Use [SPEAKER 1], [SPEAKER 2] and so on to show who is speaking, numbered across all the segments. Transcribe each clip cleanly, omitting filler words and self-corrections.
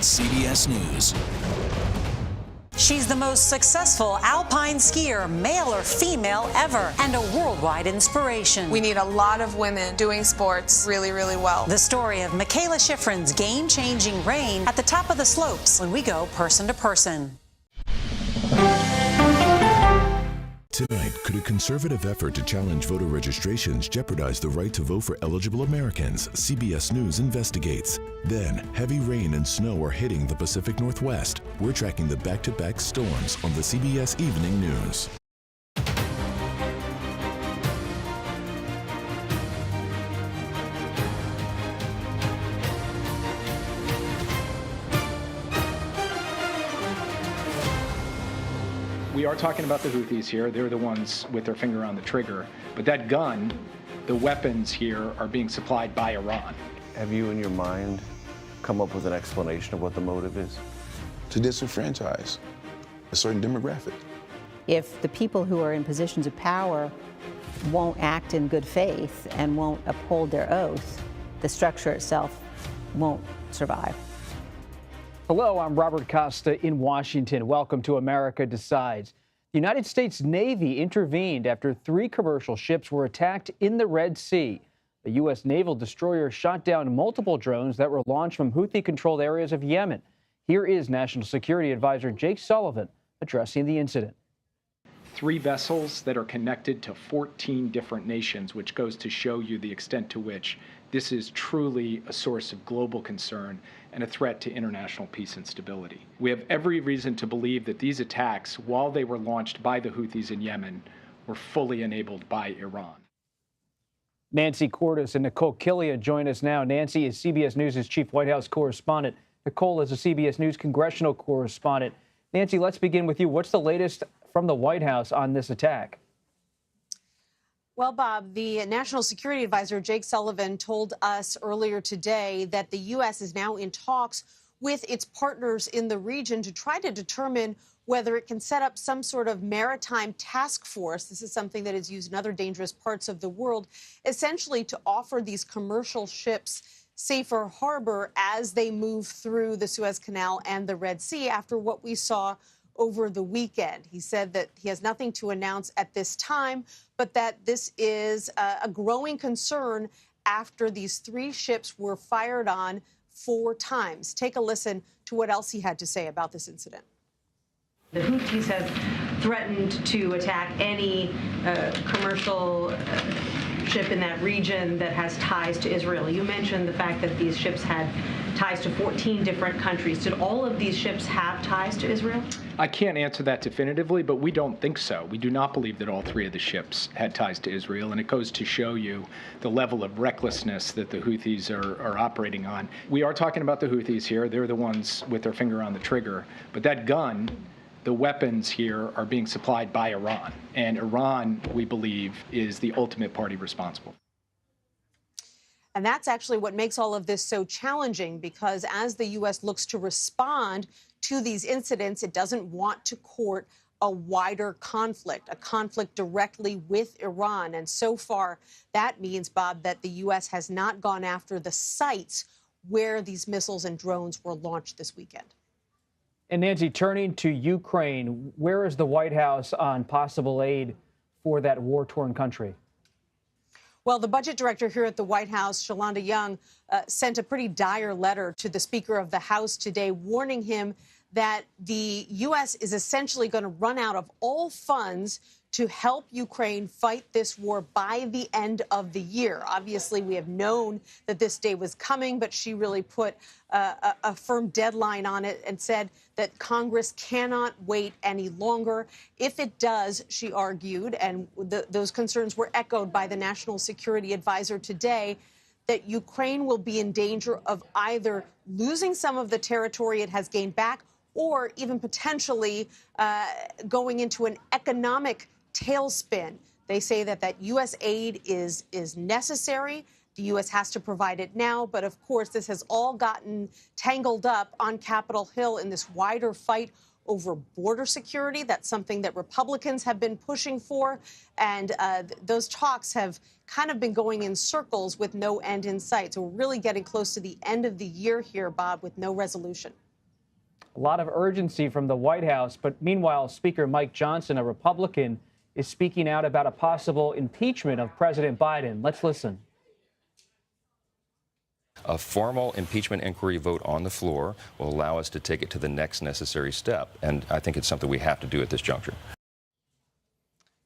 [SPEAKER 1] CBS News.
[SPEAKER 2] She's the most successful alpine skier, male or female, ever, and a worldwide inspiration.
[SPEAKER 3] We need a lot of women doing sports really, really well.
[SPEAKER 2] The story of Michaela Schifrin's game-changing reign at the top of the slopes when we go person to person.
[SPEAKER 4] Tonight, could a conservative effort to challenge voter registrations jeopardize the right to vote for eligible Americans? CBS News investigates. Then, heavy rain and snow are hitting the Pacific Northwest. We're tracking the back-to-back storms on the CBS Evening News.
[SPEAKER 5] We are talking about the Houthis here. They're the ones with their finger on the trigger. But that gun, the weapons here are being supplied by Iran.
[SPEAKER 6] Have you in your mind come up with an explanation of what the motive is?
[SPEAKER 7] To disenfranchise a certain demographic.
[SPEAKER 8] If the people who are in positions of power won't act in good faith and won't uphold their oath, the structure itself won't survive.
[SPEAKER 9] Hello, I'm Robert Costa in Washington. Welcome to America Decides. The United States Navy intervened after 3 commercial ships were attacked in the Red Sea. A U.S. naval destroyer shot down multiple drones that were launched from Houthi-controlled areas of Yemen. Here is National Security Advisor Jake Sullivan addressing the incident.
[SPEAKER 5] 3 vessels that are connected to 14 different nations, which goes to show you the extent to which this is truly a source of global concern and a threat to international peace and stability. We have every reason to believe that these attacks, while they were launched by the Houthis in Yemen, were fully enabled by Iran.
[SPEAKER 9] Nancy Cordes and Nicole Killian join us now. Nancy is CBS News' chief White House correspondent. Nicole is a CBS News congressional correspondent. Nancy, let's begin with you. What's the latest from the White House on this attack?
[SPEAKER 10] Well, Bob, the National Security Advisor, Jake Sullivan, told us earlier today that the U.S. is now in talks with its partners in the region to try to determine whether it can set up some sort of maritime task force. This is something that is used in other dangerous parts of the world, essentially to offer these commercial ships safer harbor as they move through the Suez Canal and the Red Sea after what we saw over the weekend. He said that he has nothing to announce at this time, but that this is a growing concern after these 3 ships were fired on 4 times. Take a listen to what else he had to say about this incident.
[SPEAKER 11] The Houthis have threatened to attack any commercial ship in that region that has ties to Israel. You mentioned the fact that these ships had ties to 14 different countries. Did all of these ships have ties to Israel?
[SPEAKER 5] I can't answer that definitively, but we don't think so. We do not believe that all 3 of the ships had ties to Israel, and it goes to show you the level of recklessness that the Houthis are operating on. We are talking about the Houthis here. They're the ones with their finger on the trigger. But that gun, the weapons here, are being supplied by Iran. And Iran, we believe, is the ultimate party responsible.
[SPEAKER 10] And that's actually what makes all of this so challenging, because as the U.S. looks to respond to these incidents, it doesn't want to court a wider conflict, a conflict directly with Iran. And so far, that means, Bob, that the U.S. has not gone after the sites where these missiles and drones were launched this weekend.
[SPEAKER 9] And Nancy, turning to Ukraine, where is the White House on possible aid for that war-torn country?
[SPEAKER 10] Well, the budget director here at the White House, Shalanda Young, sent a pretty dire letter to the Speaker of the House today, warning him that the U.S. is essentially going to run out of all funds to help Ukraine fight this war by the end of the year. Obviously, we have known that this day was coming, but she really put a firm deadline on it and said that Congress cannot wait any longer. If it does, she argued, and those concerns were echoed by the National Security Advisor today, that Ukraine will be in danger of either losing some of the territory it has gained back or even potentially going into an economic tailspin. They say that U.S. aid is necessary. The U.S. has to provide it now. But of course, this has all gotten tangled up on Capitol Hill in this wider fight over border security. That's something that Republicans have been pushing for. And those talks have kind of been going in circles with no end in sight. So we're really getting close to the end of the year here, Bob, with no resolution.
[SPEAKER 9] A lot of urgency from the White House, but meanwhile, Speaker Mike Johnson, a Republican, is speaking out about a possible impeachment of President Biden. Let's listen.
[SPEAKER 1] A formal impeachment inquiry vote on the floor will allow us to take it to the next necessary step, and I think it's something we have to do at this juncture.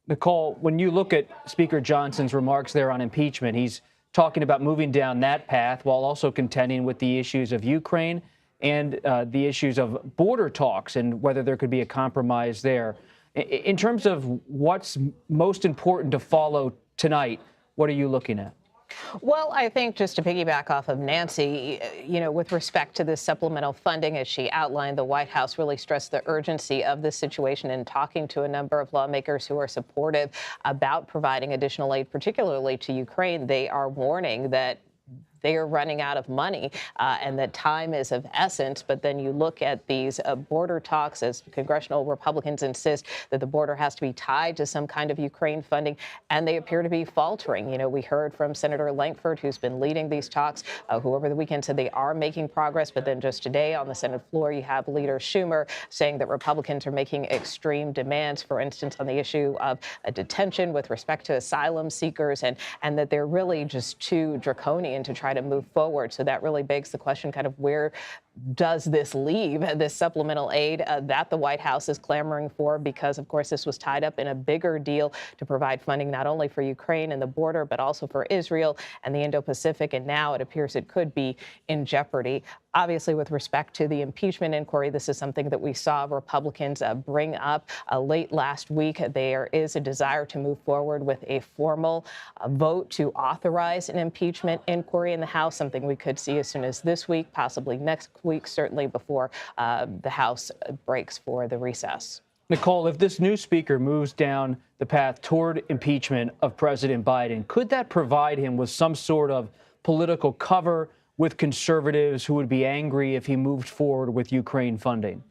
[SPEAKER 9] Nicole, when you look at Speaker Johnson's remarks there on impeachment, he's talking about moving down that path while also contending with the issues of Ukraine and the issues of border talks and whether there could be a compromise there. In terms of what's most important to follow tonight, what are you looking at?
[SPEAKER 12] Well, I think just to piggyback off of Nancy, with respect to this supplemental funding, as she outlined, the White House really stressed the urgency of this situation in talking to a number of lawmakers who are supportive about providing additional aid, particularly to Ukraine. They are warning that they are running out of money and that time is of essence. But then you look at these border talks as congressional Republicans insist that the border has to be tied to some kind of Ukraine funding, and they appear to be faltering. We heard from Senator Lankford, who's been leading these talks, who over the weekend said they are making progress. But then just today on the Senate floor, you have Leader Schumer saying that Republicans are making extreme demands, for instance, on the issue of detention with respect to asylum seekers, and that they're really just too draconian to try to move forward. So that really begs the question, kind of where does this leave this supplemental aid that the White House is clamoring for? Because, of course, this was tied up in a bigger deal to provide funding not only for Ukraine and the border, but also for Israel and the Indo-Pacific. And now it appears it could be in jeopardy. Obviously, with respect to the impeachment inquiry, this is something that we saw Republicans bring up late last week. There is a desire to move forward with a formal vote to authorize an impeachment inquiry in the House, something we could see as soon as this week, possibly next week, certainly before the House breaks for the recess.
[SPEAKER 9] Nicole, if this new speaker moves down the path toward impeachment of President Biden, could that provide him with some sort of political cover with conservatives who would be angry if he moved forward with Ukraine funding?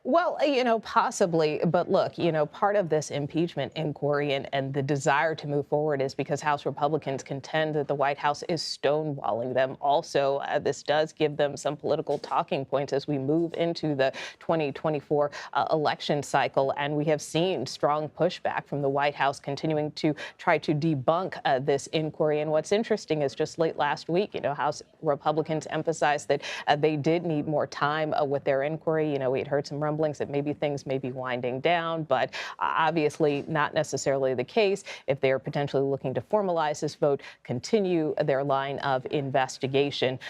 [SPEAKER 12] Well, possibly. But look, part of this impeachment inquiry and the desire to move forward is because House Republicans contend that the White House is stonewalling them. Also, this does give them some political talking points as we move into the 2024 election cycle. And we have seen strong pushback from the White House continuing to try to debunk this inquiry. And what's interesting is just late last week, House Republicans emphasized that they did need more time with their inquiry. We had heard some rumblings that maybe things may be winding down, but obviously not necessarily the case. If they are potentially looking to formalize this vote, continue their line of investigation,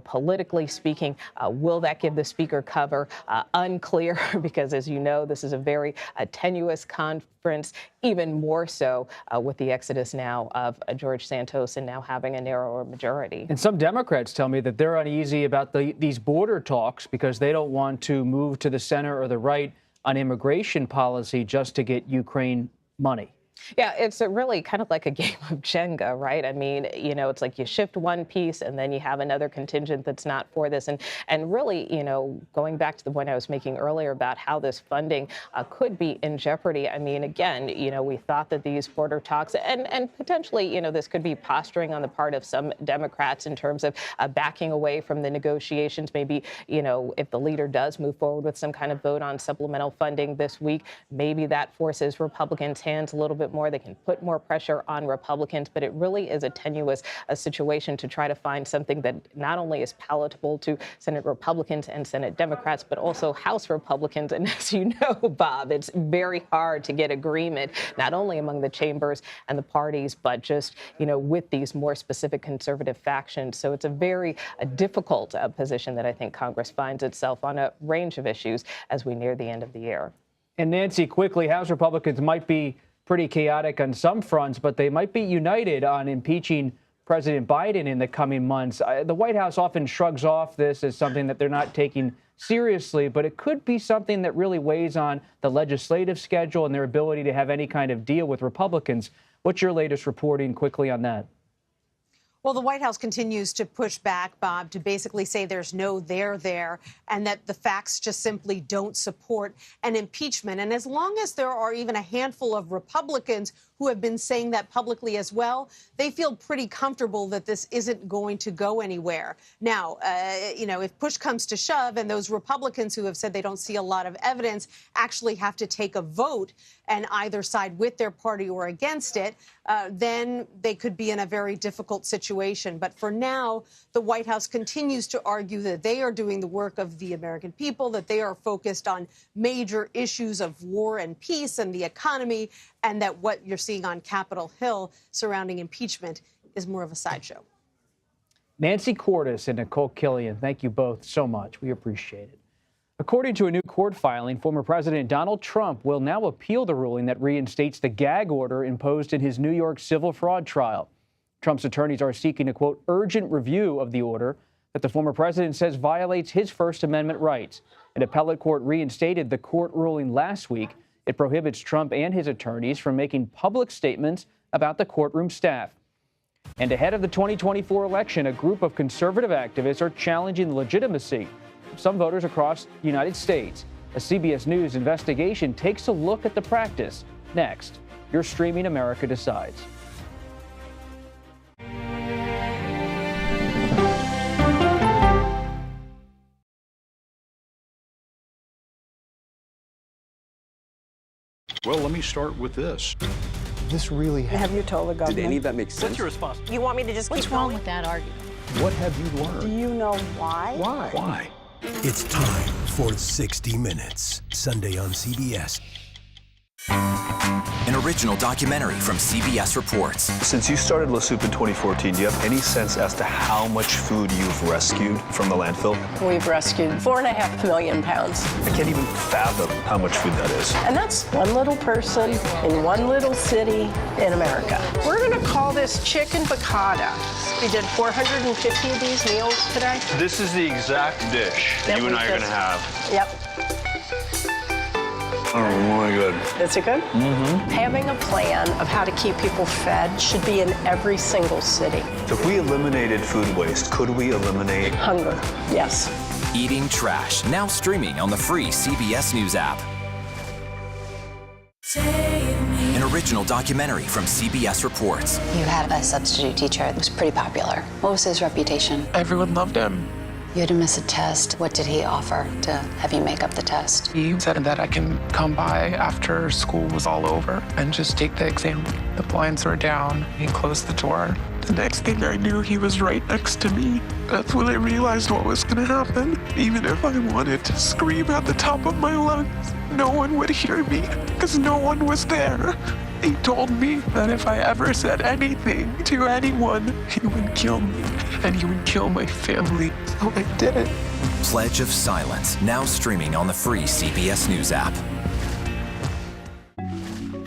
[SPEAKER 12] politically speaking, will that give the speaker cover? Unclear, because as you know, this is a very tenuous conference, even more so with the exodus now of George Santos and now having a narrower majority.
[SPEAKER 9] And some Democrats tell me that they're uneasy about these border talks because they don't want to move to the center or the right on immigration policy just to get Ukraine money.
[SPEAKER 12] Yeah, it's really kind of like a game of Jenga, right? I mean, it's like you shift one piece and then you have another contingent that's not for this. And really, going back to the point I was making earlier about how this funding could be in jeopardy. I mean, again, we thought that these border talks and potentially, this could be posturing on the part of some Democrats in terms of backing away from the negotiations. Maybe, if the leader does move forward with some kind of vote on supplemental funding this week, maybe that forces Republicans' hands a little bit more. They can put more pressure on Republicans, but it really is a tenuous situation to try to find something that not only is palatable to Senate Republicans and Senate Democrats, but also House Republicans. And as you know, Bob, it's very hard to get agreement, not only among the chambers and the parties, but just, with these more specific conservative factions. So it's a very difficult position that I think Congress finds itself on a range of issues as we near the end of the year.
[SPEAKER 9] And Nancy, quickly, House Republicans might be pretty chaotic on some fronts, but they might be united on impeaching President Biden in the coming months. The White House often shrugs off this as something that they're not taking seriously, but it could be something that really weighs on the legislative schedule and their ability to have any kind of deal with Republicans. What's your latest reporting quickly on that?
[SPEAKER 10] Well, the White House continues to push back, Bob, to basically say there's no there, and that the facts just simply don't support an impeachment. And as long as there are even a handful of Republicans who have been saying that publicly as well. They feel pretty comfortable that this isn't going to go anywhere. Now, if push comes to shove and those Republicans who have said they don't see a lot of evidence actually have to take a vote and either side with their party or against it, then they could be in a very difficult situation. But for now, the White House continues to argue that they are doing the work of the American people, that they are focused on major issues of war and peace and the economy, and that what you're seeing on Capitol Hill surrounding impeachment is more of a sideshow.
[SPEAKER 9] Nancy Cordes and Nicole Killian, thank you both so much. We appreciate it. According to a new court filing, former President Donald Trump will now appeal the ruling that reinstates the gag order imposed in his New York civil fraud trial. Trump's attorneys are seeking a, quote, urgent review of the order that the former president says violates his First Amendment rights. An appellate court reinstated the court ruling last week. It prohibits Trump and his attorneys from making public statements about the courtroom staff. And ahead of the 2024 election, a group of conservative activists are challenging the legitimacy of some voters across the United States. A CBS News investigation takes a look at the practice. Next, you're streaming America Decides.
[SPEAKER 13] Well, let me start with this.
[SPEAKER 14] This really happened.
[SPEAKER 15] Have you told the government?
[SPEAKER 14] Did any of that make sense?
[SPEAKER 13] What's your response?
[SPEAKER 15] You want me to just
[SPEAKER 16] What's
[SPEAKER 15] keep
[SPEAKER 16] wrong
[SPEAKER 15] going?
[SPEAKER 16] with that argument?
[SPEAKER 13] What have you learned?
[SPEAKER 15] Do you know why?
[SPEAKER 14] Why?
[SPEAKER 13] Why?
[SPEAKER 17] It's time for 60 Minutes, Sunday on CBS.
[SPEAKER 18] An original documentary from CBS Reports.
[SPEAKER 19] Since you started La Soup in 2014, do you have any sense as to how much food you've rescued from the landfill?
[SPEAKER 15] We've rescued 4.5 million pounds.
[SPEAKER 19] I can't even fathom how much food that is.
[SPEAKER 15] And that's one little person in one little city in America. We're going to call this chicken piccata. We did 450 of these meals today.
[SPEAKER 19] This is the exact dish that you and I are going to have.
[SPEAKER 15] Yep.
[SPEAKER 19] Oh my God.
[SPEAKER 15] Is it good?
[SPEAKER 19] Mm-hmm.
[SPEAKER 15] Having a plan of how to keep people fed should be in every single city.
[SPEAKER 19] If we eliminated food waste, could we eliminate
[SPEAKER 15] hunger? Yes.
[SPEAKER 18] Eating Trash, now streaming on the free CBS News app. An original documentary from CBS Reports.
[SPEAKER 20] You had a substitute teacher that was pretty popular. What was his reputation?
[SPEAKER 21] Everyone loved him.
[SPEAKER 20] You had to miss a test. What did he offer to have you make up the test?
[SPEAKER 21] He said that I can come by after school was all over and just take the exam. The blinds were down. He closed the door. The next thing I knew, he was right next to me. That's when I realized what was going to happen. Even if I wanted to scream at the top of my lungs, no one would hear me because no one was there. He told me that if I ever said anything to anyone, he would kill me and he would kill my family. So I did it.
[SPEAKER 18] Pledge of Silence, now streaming on the free CBS News app.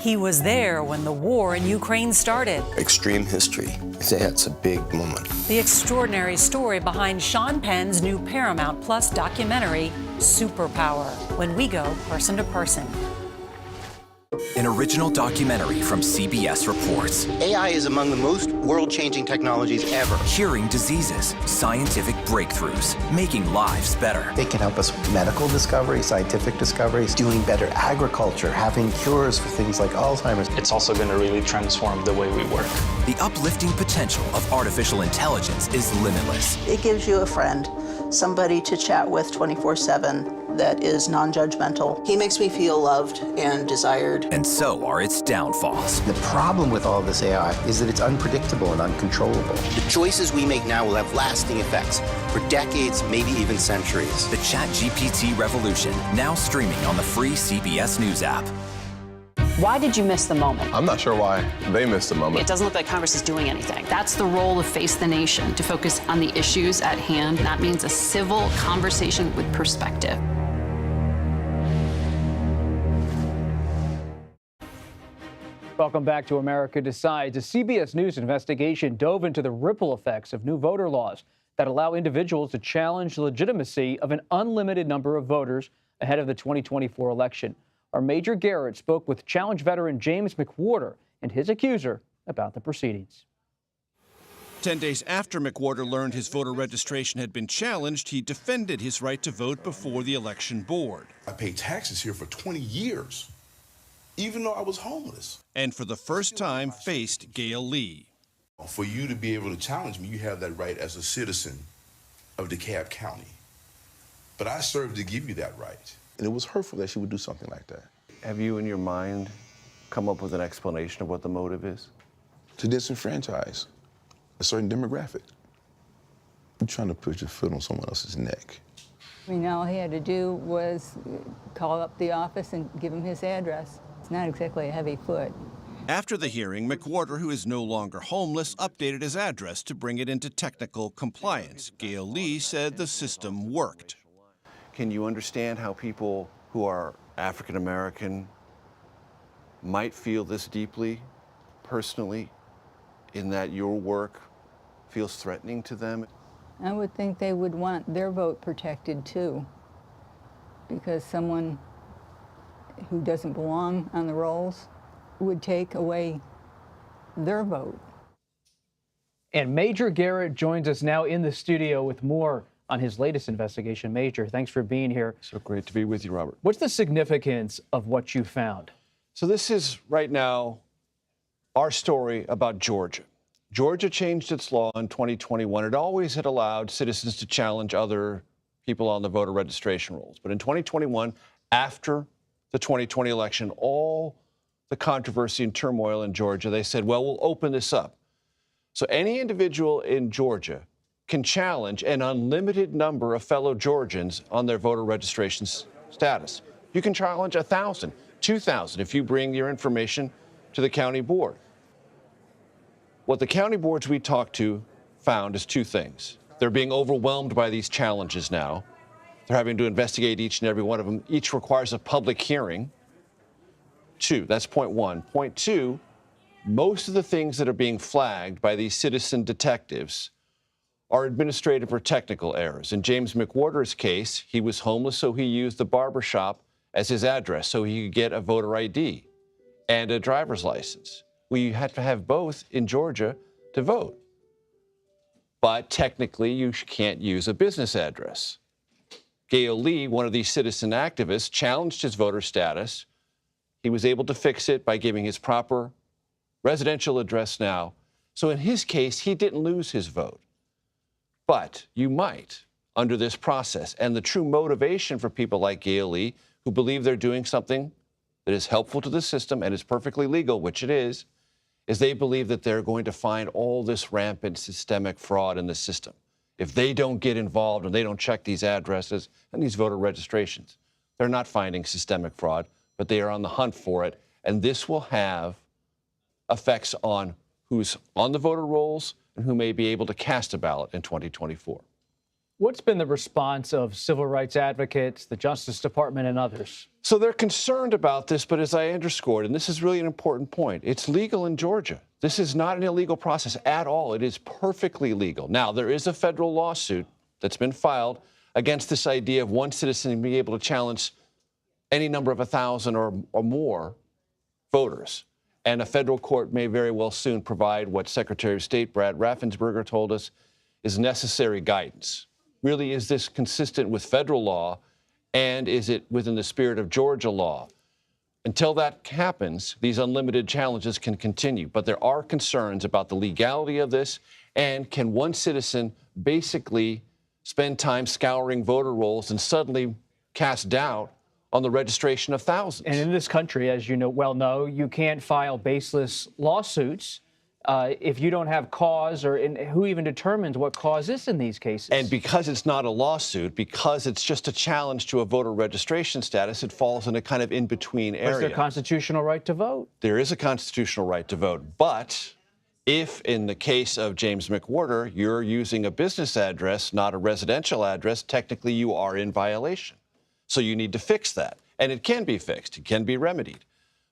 [SPEAKER 2] He was there when the war in Ukraine started.
[SPEAKER 22] Extreme history. It's a big moment.
[SPEAKER 2] The extraordinary story behind Sean Penn's new Paramount Plus documentary, Superpower, when we go person to person.
[SPEAKER 18] An original documentary from CBS Reports.
[SPEAKER 23] AI is among the most world-changing technologies ever.
[SPEAKER 18] Curing diseases, scientific breakthroughs, making lives better.
[SPEAKER 23] They can help us with medical discoveries, scientific discoveries, doing better agriculture, having cures for things like Alzheimer's.
[SPEAKER 24] It's also going to really transform the way we work.
[SPEAKER 18] The uplifting potential of artificial intelligence is limitless.
[SPEAKER 25] It gives you a friend, somebody to chat with 24/7 that is non-judgmental. He makes me feel loved and desired.
[SPEAKER 18] And so are its downfalls.
[SPEAKER 23] The problem with all this AI is that it's unpredictable and uncontrollable. The choices we make now will have lasting effects for decades, maybe even centuries.
[SPEAKER 18] The ChatGPT revolution, now streaming on the free CBS News app.
[SPEAKER 26] Why did you miss the moment?
[SPEAKER 27] I'm not sure why they missed the moment.
[SPEAKER 26] It doesn't look like Congress is doing anything. That's the role of Face the Nation, to focus on the issues at hand. That means a civil conversation with perspective.
[SPEAKER 9] Welcome back to America Decides. A CBS News investigation dove into the ripple effects of new voter laws that allow individuals to challenge the legitimacy of an unlimited number of voters ahead of the 2024 election. Our Major Garrett spoke with challenge veteran James McWhorter and his accuser about the proceedings.
[SPEAKER 28] 10 days after McWhorter learned his voter registration had been challenged, he defended his right to vote before the election board.
[SPEAKER 7] I paid taxes here for 20 years. even though I was homeless.
[SPEAKER 28] And for the first time faced Gail Lee.
[SPEAKER 7] For you to be able to challenge me, you have that right as a citizen of DeKalb County. But I served to give you that right. And it was hurtful that she would do something like that.
[SPEAKER 1] Have you, in your mind, come up with an explanation of what the motive is?
[SPEAKER 7] To disenfranchise a certain demographic. You're trying to put your foot on someone else's neck.
[SPEAKER 3] I mean, all he had to do was call up the office and give him his address. It's not exactly a heavy foot.
[SPEAKER 28] After the hearing, McWhorter, who is no longer homeless, updated his address to bring it into technical compliance. Gail Lee said the system worked.
[SPEAKER 1] Can you understand how people who are African American might feel this deeply, personally, in that your work feels threatening to them?
[SPEAKER 3] I would think they would want their vote protected too, because someone who doesn't belong on the rolls would take away their vote.
[SPEAKER 9] And Major Garrett joins us now in the studio with more on his latest investigation. Major, thanks for being here.
[SPEAKER 1] So great to be with you, Robert.
[SPEAKER 9] What's the significance of what you found?
[SPEAKER 1] So this is right now our story about Georgia. Georgia changed its law in 2021. It always had allowed citizens to challenge other people on the voter registration rolls. But in 2021, after the 2020 election, all the controversy and turmoil in Georgia, they said, well, we'll open this up. So any individual in Georgia can challenge an unlimited number of fellow Georgians on their voter registration status. You can challenge 1,000, 2,000 if you bring your information to the county board. What the county boards we talked to found is two things. They're being overwhelmed by these challenges now. They're having to investigate each and every one of them. Each requires a public hearing. Two, that's point one. Point two, most of the things that are being flagged by these citizen detectives are administrative or technical errors. In James McWhorter's case, he was homeless, so he used the barbershop as his address so he could get a voter ID and a driver's license. We had to have both in Georgia to vote. But technically, you can't use a business address. Gail Lee, one of these citizen activists, challenged his voter status. He was able to fix it by giving his proper residential address now. So in his case, he didn't lose his vote. But you might under this process. And the true motivation for people like Gail Lee, who believe they're doing something that is helpful to the system and is perfectly legal, which it is they believe that they're going to find all this rampant systemic fraud in the system. If they don't get involved and they don't check these addresses and these voter registrations, they're not finding systemic fraud, but they are on the hunt for it. And this will have effects on who's on the voter rolls and who may be able to cast a ballot in 2024.
[SPEAKER 9] What's been the response of civil rights advocates, the Justice Department, and others?
[SPEAKER 1] So they're concerned about this, but as I underscored, and this is really an important point, it's legal in Georgia. This is not an illegal process at all. It is perfectly legal. Now, there is a federal lawsuit that's been filed against this idea of one citizen being able to challenge any number of 1,000 or more voters. And a federal court may very well soon provide what Secretary of State Brad Raffensperger told us is necessary guidance. Really, is this consistent with federal law, and is it within the spirit of Georgia law? Until that happens, these unlimited challenges can continue. But there are concerns about the legality of this, and can one citizen basically spend time scouring voter rolls and suddenly cast doubt on the registration of thousands?
[SPEAKER 9] And in this country, as you know, you can't file baseless lawsuits if you don't have cause, or who even determines what cause is in these cases.
[SPEAKER 1] And because it's not a lawsuit, because it's just a challenge to a voter registration status, it falls in a kind of in-between area.
[SPEAKER 9] Is there a constitutional right to vote?
[SPEAKER 1] There is a constitutional right to vote. But if, in the case of James McWhorter, you're using a business address, not a residential address, technically you are in violation. So you need to fix that. And it can be fixed. It can be remedied.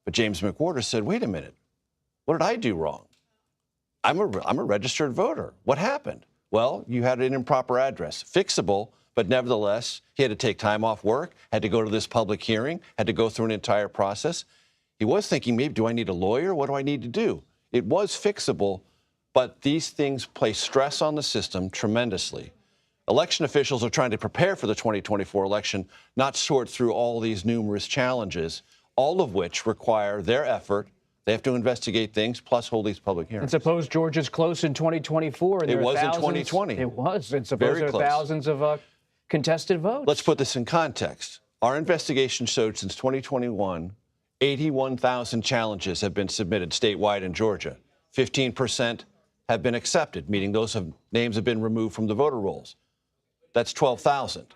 [SPEAKER 1] But James McWhorter said, wait a minute, what did I do wrong? I'm a registered voter. What happened? Well, you had an improper address. Fixable, but nevertheless, he had to take time off work, had to go to this public hearing, had to go through an entire process. He was thinking, maybe, do I need a lawyer? What do I need to do? It was fixable, but these things place stress on the system tremendously. Election officials are trying to prepare for the 2024 election, not sort through all these numerous challenges. all of which require their effort. They have to investigate things, plus hold these public hearings.
[SPEAKER 9] And suppose Georgia's close in 2024. And
[SPEAKER 1] it
[SPEAKER 9] there
[SPEAKER 1] was
[SPEAKER 9] are thousands,
[SPEAKER 1] in 2020.
[SPEAKER 9] It was. And suppose
[SPEAKER 1] Very
[SPEAKER 9] there are
[SPEAKER 1] close.
[SPEAKER 9] thousands of contested votes.
[SPEAKER 1] Let's put this in context. Our investigation showed since 2021, 81,000 challenges have been submitted statewide in Georgia. 15% have been accepted, meaning those names have been removed from the voter rolls. That's 12,000.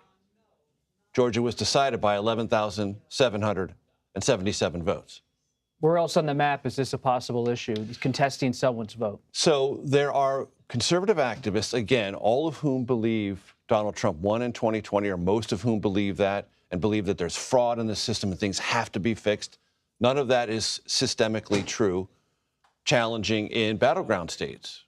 [SPEAKER 1] Georgia was decided by 11,777 votes.
[SPEAKER 9] Where else on the map is this a possible issue, contesting someone's vote?
[SPEAKER 1] So there are conservative activists, again, all of whom believe Donald Trump won in 2020, or most of whom believe that, and believe that there's fraud in the system and things have to be fixed. None of that is systemically true. Challenging in battleground states,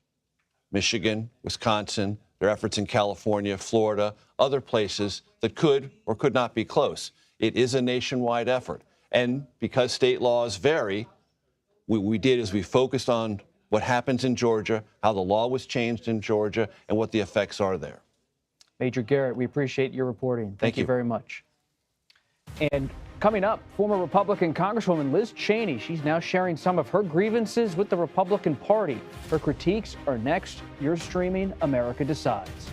[SPEAKER 1] Michigan, Wisconsin, their efforts in California, Florida, other places that could or could not be close. It is a nationwide effort. And because state laws vary, what we did is we focused on what happens in Georgia, how the law was changed in Georgia, and what the effects are there.
[SPEAKER 9] Major Garrett, we appreciate your reporting.
[SPEAKER 1] Thank you
[SPEAKER 9] very much. And coming up, former Republican Congresswoman Liz Cheney. She's now sharing some of her grievances with the Republican Party. Her critiques are next. You're streaming America Decides.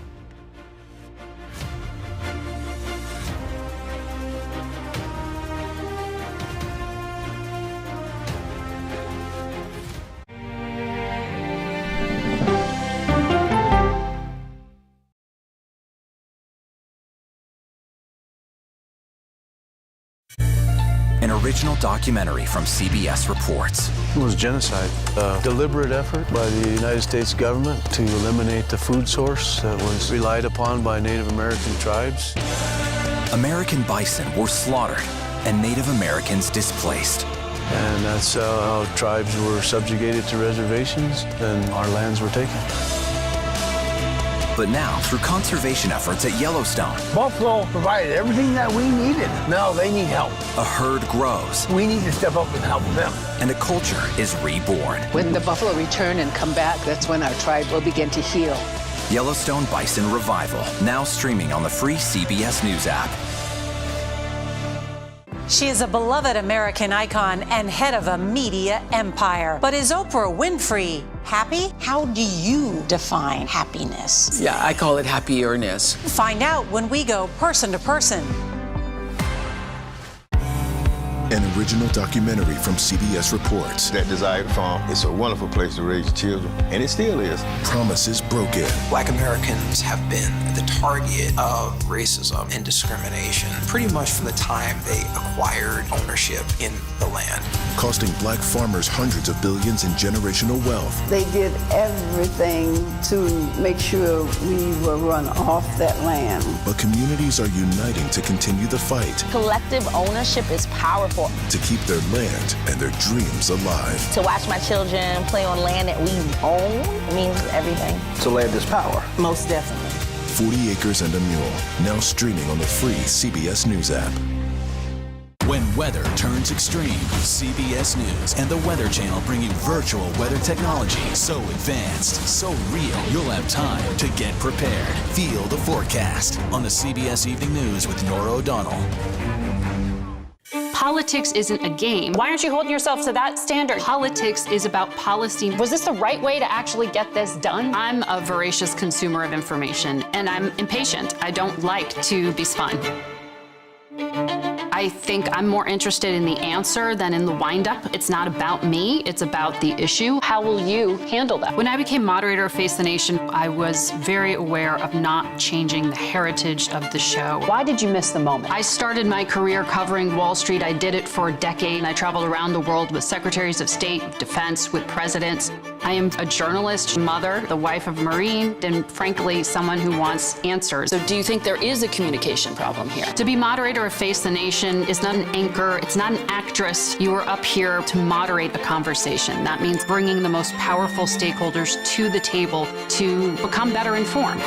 [SPEAKER 18] An original documentary from CBS reports.
[SPEAKER 4] It was genocide, a deliberate effort by the United States government to eliminate the food source that was relied upon by Native American tribes.
[SPEAKER 18] American bison were slaughtered and Native Americans displaced.
[SPEAKER 4] And that's how tribes were subjugated to reservations and our lands were taken.
[SPEAKER 18] But now, through conservation efforts at Yellowstone,
[SPEAKER 5] Buffalo provided everything that we needed. Now they need help.
[SPEAKER 18] a herd grows.
[SPEAKER 5] We need to step up and help them.
[SPEAKER 18] And a culture is reborn.
[SPEAKER 6] When the buffalo return and come back, that's when our tribe will begin to heal.
[SPEAKER 18] Yellowstone Bison Revival, now streaming on the free CBS News app.
[SPEAKER 2] She is a beloved American icon and head of a media empire. But is Oprah Winfrey happy? How do you define happiness?
[SPEAKER 6] Yeah, I call it happierness.
[SPEAKER 2] Find out when we go person to person.
[SPEAKER 8] An original documentary from CBS reports.
[SPEAKER 22] That desired farm, it's a wonderful place to raise children, and it still is.
[SPEAKER 8] Promises broken.
[SPEAKER 10] Black Americans have been the target of racism and discrimination pretty much from the time they acquired ownership in the land.
[SPEAKER 8] Costing black farmers hundreds of billions in generational wealth.
[SPEAKER 11] They did everything to make sure we were run off that land.
[SPEAKER 8] But communities are uniting to continue the fight.
[SPEAKER 12] Collective ownership is powerful.
[SPEAKER 8] To keep their land and their dreams alive.
[SPEAKER 12] To watch my children play on land that we own means everything.
[SPEAKER 22] So land is power.
[SPEAKER 11] Most definitely.
[SPEAKER 8] 40 Acres and a Mule, now streaming on the free CBS News app.
[SPEAKER 16] When weather turns extreme, CBS News and the Weather Channel bring you virtual weather technology so advanced, so real, you'll have time to get prepared. Feel the forecast on the CBS Evening News with Nora O'Donnell.
[SPEAKER 26] Politics isn't a game. Why aren't you holding yourself to that standard? Politics is about policy. Was this the right way to actually get this done? I'm a voracious consumer of information, and I'm impatient. I don't like to be spun. I think I'm more interested in the answer than in the wind-up. It's not about me, it's about the issue. How will you handle that? When I became moderator of Face the Nation, I was very aware of not changing the heritage of the show. Why did you miss the moment? I started my career covering Wall Street. I did it for a decade. I traveled around the world with secretaries of state, defense, with presidents. I am a journalist, mother, the wife of a Marine, and frankly, someone who wants answers. So do you think there is a communication problem here? To be moderator of Face the Nation is not an anchor, it's not an actress. You are up here to moderate a conversation. That means bringing the most powerful stakeholders to the table to become better informed.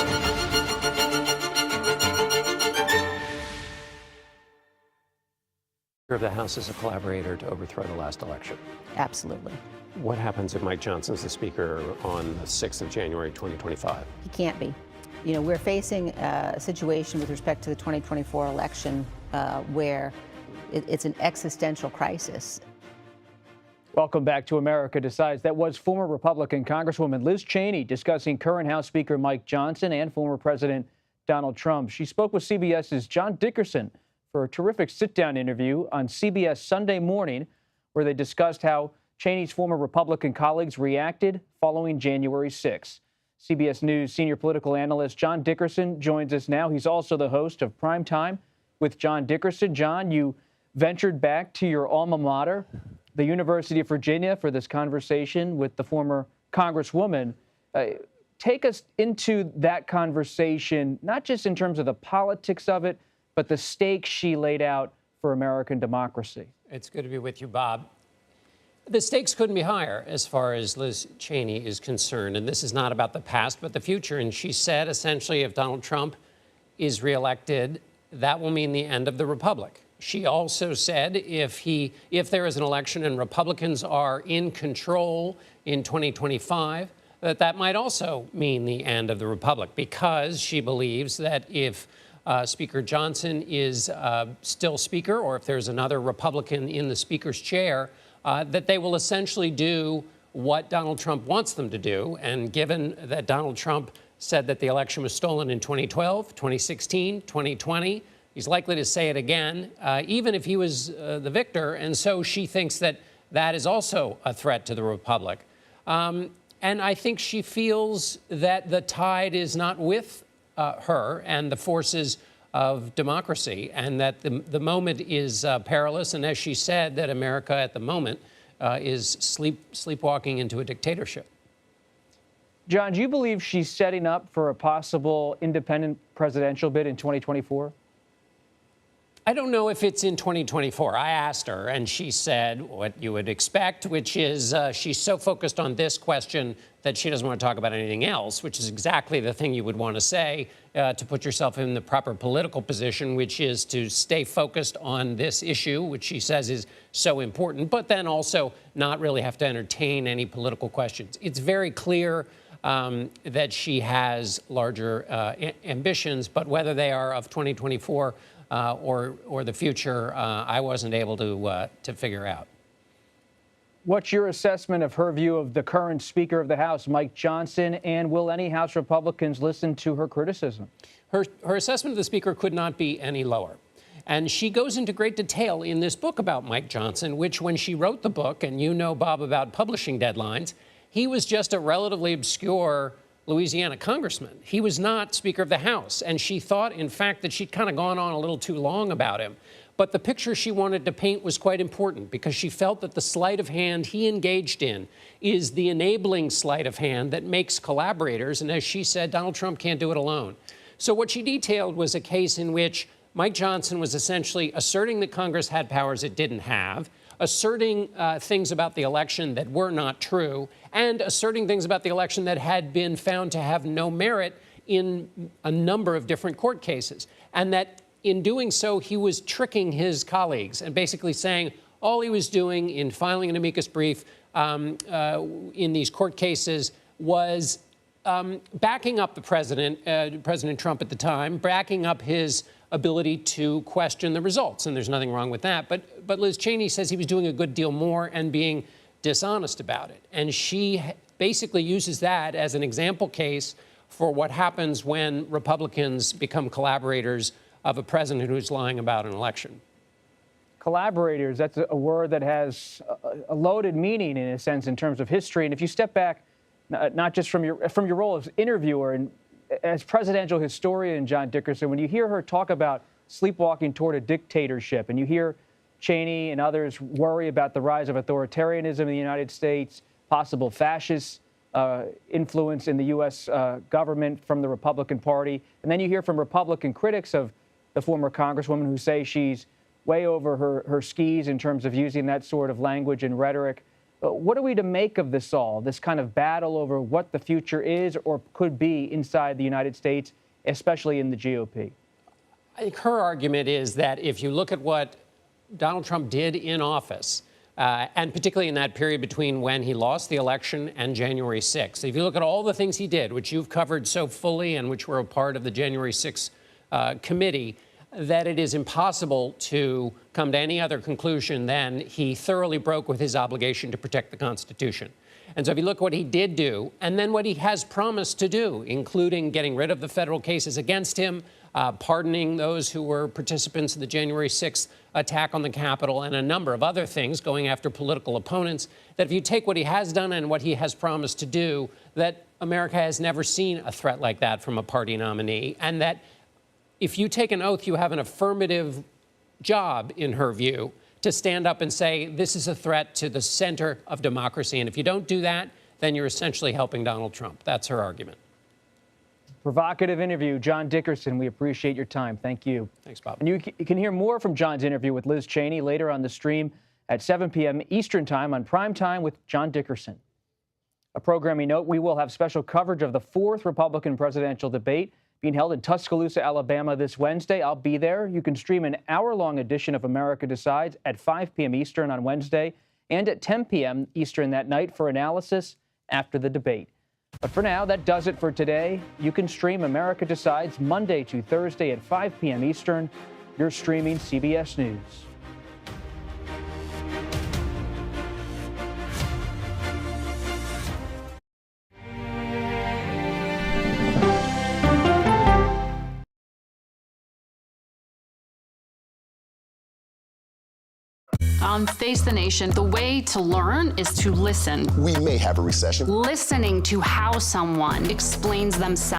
[SPEAKER 29] Speaker of the House is a collaborator to overthrow the last election.
[SPEAKER 30] Absolutely.
[SPEAKER 29] What happens if Mike Johnson's the Speaker on the 6th of January, 2025?
[SPEAKER 30] He can't be. You know, we're facing a situation with respect to the 2024 election where It's an existential crisis.
[SPEAKER 9] Welcome back to America Decides. That was former Republican Congresswoman Liz Cheney discussing current House Speaker Mike Johnson and former President Donald Trump. She spoke with CBS's John Dickerson for a terrific sit-down interview on CBS Sunday Morning, where they discussed how Cheney's former Republican colleagues reacted following January 6. CBS News senior political analyst John Dickerson joins us now. He's also the host of Prime Time with John Dickerson. John, you ventured back to your alma mater, the University of Virginia, for this conversation with the former Congresswoman. Take us into that conversation, not just in terms of the politics of it, but the stakes she laid out for American democracy.
[SPEAKER 13] It's good to be with you, Bob. The stakes couldn't be higher as far as Liz Cheney is concerned. And this is not about the past, but the future. And she said, essentially, if Donald Trump is reelected, that will mean the end of the republic. She also said if there is an election and Republicans are in control in 2025, that might also mean the end of the republic, because she believes that if Speaker Johnson is still Speaker, or if there's another Republican in the Speaker's chair, that they will essentially do what Donald Trump wants them to do. And given that Donald Trump said that the election was stolen in 2012, 2016, 2020, he's likely to say it again, even if he was the victor. And so she thinks that that is also a threat to the republic. And I think she feels that the tide is not with her and the forces of democracy, and that the moment is perilous. And as she said, that America at the moment is sleepwalking into a dictatorship.
[SPEAKER 9] John, do you believe she's setting up for a possible independent presidential bid in 2024?
[SPEAKER 13] I don't know if it's in 2024. I asked her, and she said what you would expect, which is she's so focused on this question that she doesn't want to talk about anything else, which is exactly the thing you would want to say to put yourself in the proper political position, which is to stay focused on this issue, which she says is so important, but then also not really have to entertain any political questions. It's very clear that she has larger ambitions, but whether they are of 2024 or the future, I wasn't able to figure out.
[SPEAKER 9] What's your assessment of her view of the current Speaker of the House, Mike Johnson, and will any House Republicans listen to her criticism?
[SPEAKER 13] Her assessment of the Speaker could not be any lower. And she goes into great detail in this book about Mike Johnson, which when she wrote the book, and you know, Bob, about publishing deadlines, he was just a relatively obscure Louisiana congressman. He was not Speaker of the House. And she thought, in fact, that she'd kind of gone on a little too long about him. But the picture she wanted to paint was quite important, because she felt that the sleight of hand he engaged in is the enabling sleight of hand that makes collaborators. And as she said, Donald Trump can't do it alone. So what she detailed was a case in which Mike Johnson was essentially asserting that Congress had powers it didn't have, asserting things about the election that were not true, and asserting things about the election that had been found to have no merit in a number of different court cases. And that in doing so, he was tricking his colleagues and basically saying all he was doing in filing an amicus brief in these court cases was backing up the president, President Trump at the time, backing up his ability to question the results. And there's nothing wrong with that. But Liz Cheney says he was doing a good deal more and being dishonest about it. And she basically uses that as an example case for what happens when Republicans become collaborators of a president who's lying about an election.
[SPEAKER 9] Collaborators, that's a word that has a loaded meaning in a sense in terms of history. And if you step back, not just from your role as interviewer and as presidential historian, John Dickerson, when you hear her talk about sleepwalking toward a dictatorship, and you hear Cheney and others worry about the rise of authoritarianism in the United States, possible fascist influence in the U.S. Government from the Republican Party, and then you hear from Republican critics of the former Congresswoman who say she's way over her skis in terms of using that sort of language and rhetoric. What are we to make of this all, this kind of battle over what the future is or could be inside the United States, especially in the GOP?
[SPEAKER 13] I think her argument is that if you look at what Donald Trump did in office, and particularly in that period between when he lost the election and January 6th, if you look at all the things he did, which you've covered so fully and which were a part of the January 6th committee, that it is impossible to come to any other conclusion than he thoroughly broke with his obligation to protect the Constitution. And so if you look what he did do, and then what he has promised to do, including getting rid of the federal cases against him, pardoning those who were participants in the January 6th attack on the Capitol, and a number of other things, going after political opponents, that if you take what he has done and what he has promised to do, that America has never seen a threat like that from a party nominee, and that if you take an oath, you have an affirmative job, in her view, to stand up and say, this is a threat to the center of democracy. And if you don't do that, then you're essentially helping Donald Trump. That's her argument.
[SPEAKER 9] Provocative interview. John Dickerson, we appreciate your time. Thank you.
[SPEAKER 13] Thanks, Bob.
[SPEAKER 9] And you can hear more from John's interview with Liz Cheney later on the stream at 7 p.m. Eastern Time on Prime Time with John Dickerson. A programming note, we will have special coverage of the 4th Republican presidential debate being held in Tuscaloosa, Alabama this Wednesday. I'll be there. You can stream an hour-long edition of America Decides at 5 p.m. Eastern on Wednesday and at 10 p.m. Eastern that night for analysis after the debate. But for now, that does it for today. You can stream America Decides Monday to Thursday at 5 p.m. Eastern. You're streaming CBS News.
[SPEAKER 26] On Face the Nation, the way to learn is to listen.
[SPEAKER 14] We may have a recession.
[SPEAKER 26] Listening to how someone explains themselves.